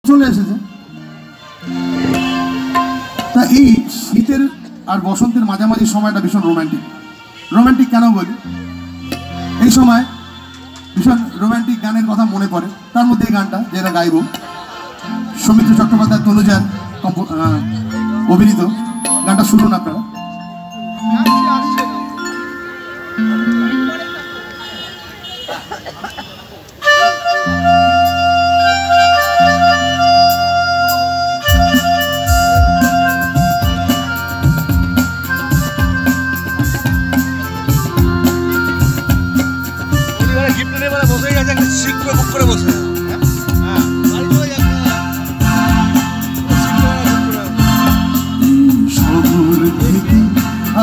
চলে এসেছে। তা এই শীতের আর বসন্তের মাঝামাঝি সময়টা ভীষণ রোম্যান্টিক। রোম্যান্টিক কেন বলি, এই সময় ভীষণ রোম্যান্টিক গানের কথা মনে পড়ে। তার মধ্যে এই গানটা যেটা গাইব, সৌমিত্র চট্টোপাধ্যায় তনুজার অভিনীত গানটা শুনুন আপনারা।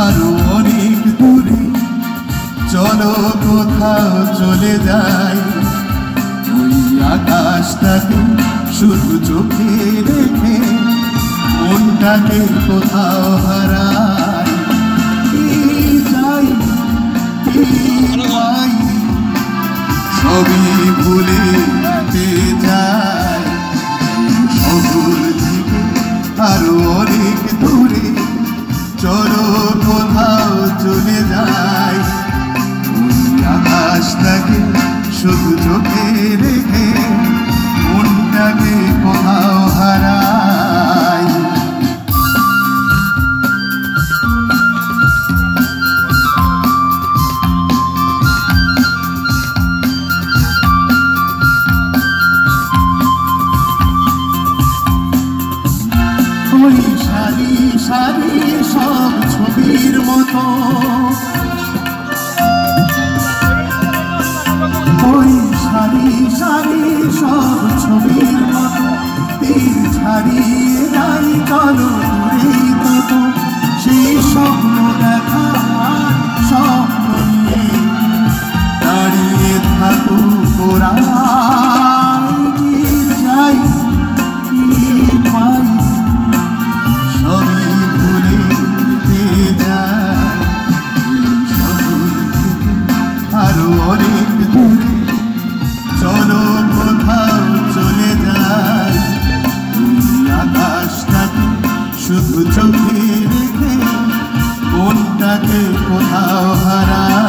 আরো অনেক দূরে চলো কোথাও চলে যাই, ওই আকাশটাকে শুধু চোখে রেখে মনটাকে কোথাও হারাই। যাই পাই সবই ভুলে যাই, শহর থেকে আরো অনেক দূরে চলো কোথাও চলে যাই, ওই আকাশটাকে শুধু চোখে রেখে মনটাকে কোথাও হারাই। ওই সারি সারি সব ছবির মতো, ওই সারি সারি সব ছবির মতো তীর ছাড়িয়ে যাই চলো দূরেই তত, সেই স্বপ্ন দেখা স্বপ্ন নিয়ে দাঁড়িয়ে থাকুক ওরা। যাই পাই সবই ভুলে যায়, শহর থেকে আরো অনেক দূরে চলো কোথাও চলে যায়, আকাশটাকে শুধু চোখে রেখে মনটাকে কোথাও হারায়।